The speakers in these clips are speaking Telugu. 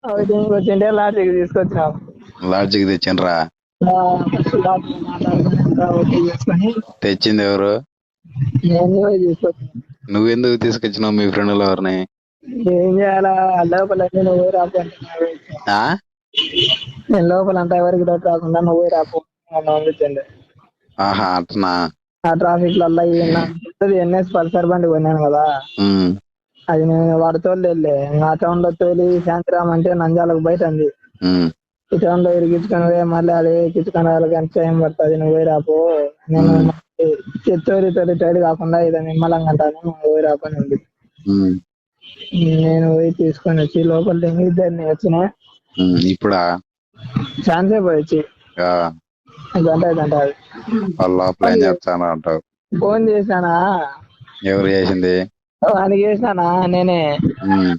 అవుటింగ్ వచ్చింటే లాడ్జికి తీసుకొచ్చినాం. లాడ్జికి తెచ్చిండ్రా? ఫస్ట్ లాడ్జికి మాట్లాడుకుని అంతా ఓకే చేసుకొని తెచ్చింది ఎవరు? నేను పోయి తీసుకొచ్చిన. నువ్వెందుకు తీసుకొచ్చినావు మీ ఫ్రెండ్లు ఎవరిని? ఏం చేయాలా లోపల నేను పోయి రాపు అంటున్నాడు. ఆ నేను లోపల అంతా ఎవరికి డౌట్ రాకుండా నువ్వు పోయి రాపు పంపించండి. ఆహా అట్నా. ఆ ట్రాఫిక్ లలో ఎన్ఎస్ పల్సర్ బండి కొన్నాను కదా, ఉమ్, అది నేను వాడు తోలేదులే. ఆ టౌన్ లో తోలి శాంతిరామ్ అంటే నంద్యాలకు బయట ఉంది. ఉమ్, ఈ టౌన్ లో ఇరికించుకొని పోయి మళ్ళీ అది ఎక్కించుకొని వాళ్ళకి ఎంత టైం పడుతుంది, నువ్వు పోయి రాపు. నేను ఉమ్, తోలి టైడ్ కాకుండా ఇలా నిమ్మలంగా అంటాను, నువ్వు పోయి రాపు అని ఉంది. ఉమ్, నేను పోయి తీసుకొని వచ్చి లోపల ఇద్దరిని వచ్చిన. ఇప్పుడా? ఛాన్సే పోయొచ్చి ఆ, గంట గంట అది. వాళ్ళ లోపల ఏం చేస్తాను అంటావు? ఫోన్ చేశానా? ఎవరు చేసింది? వానికి చేసినానా నేనే. ఉమ్,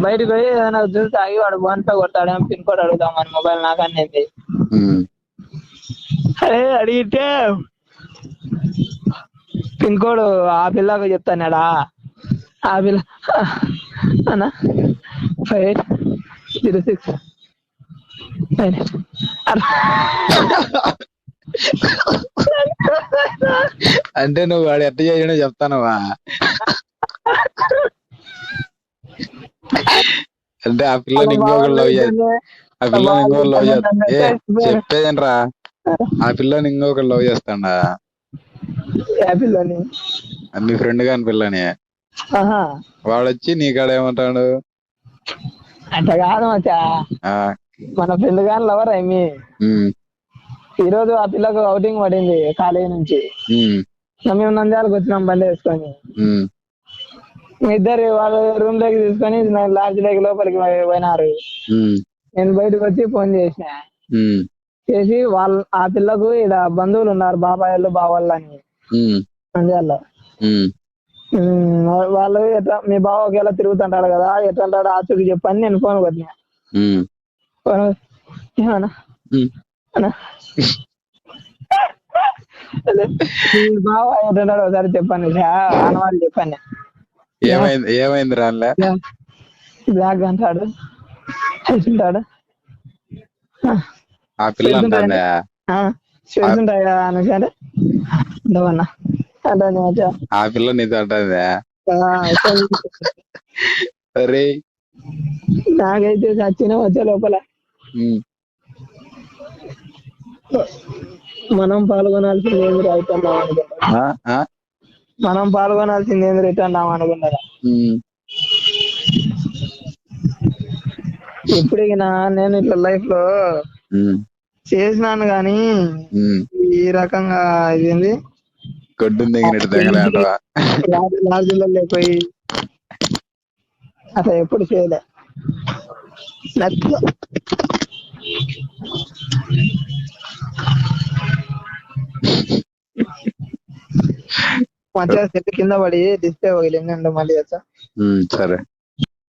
బయటకు పోయి ఏదైనా జ్యూస్ తాగి వాడు వంట కొడతాడేమో పిన్ కోడ్ అడుగుదామని మొబైల్ నాకనేది. ఉమ్, అరే అడిగితే పిన్ కోడ్ ఆ పిల్లకు చెప్తానాడా. ఆ పిల్ల అన్నా 5806 అంటే నువ్వు వాడు ఎట్ట చేసినా చెప్తానవా? అంటే ఆ పిల్లని ఇంకొకళ్ళు లవ్ ఆ పిల్లని ఇంకొకళ్ళు లవ్ చెప్పేదేనరా, ఆ పిల్లని ఇంకొకళ్ళు లవ్ చేస్తాడా? పిల్లని మీ ఫ్రెండ్ గాని పిల్లని. వాడొచ్చి నీ కాడ ఏమంటాడు? అట్లా కాదు మచ్చా, మన ఫ్రెండ్ గాని లవర్ ఏమి. ఈ రోజు ఆ పిల్లకు అవుటింగ్ పడింది కాలేజీ నుంచి. మేము నంద్యాలకు వచ్చినాం బండి వేసుకొని. ఇద్దరు వాళ్ళు రూమ్ లోకి తీసుకొని లాడ్జ్ లోకి లోపలికి పోయినారు. నేను బయటకు వచ్చి ఫోన్ చేసిన. చేసి ఆ పిల్లకు ఇలా బంధువులు ఉన్నారు, బాబాయిలు బావాళ్ళు అని నంద్యాలలో. వాళ్ళు ఎట్లా మీ బావ ఒకేలా తిరుగుతుంటాడు కదా, ఎట్లంటాడు ఆచూకి చెప్పని నేను ఫోన్ కొట్టినా. ఏమన్నా మీ బావ ఎట్లంటాడు ఒకసారి చెప్పండి, ఆనవాళ్ళు చెప్పండి. ఏమైంది రాలే? బ్లాక్ అంటాడు, ఉంటాడు. ఆ పిల్ల అంటాందా? ఉంటాయా అనుకుంటే ఉండవన్నా అంటే ఆ పిల్ల నీతో అంటాందా? అరే నాకైతే చచ్చిన వచ్చే లోపల మనం పాల్గొనాల్సింది ఏంది రైతున్నాం అనుకుంటా. మనం పాల్గొనాల్సింది ఏంది రిటర్న్ అనుకుంటారా. ఇప్పటికి నేను ఇట్లా లైఫ్ లో చేసినాను గాని ఈ రకంగా ఇదేంది లాడ్జిలో పోయి అట్లా ఎప్పుడు చేయలే. మంచిగా సెట్ కింద పడి డిస్ప్లే పగిలింది. మళ్ళీ సరే.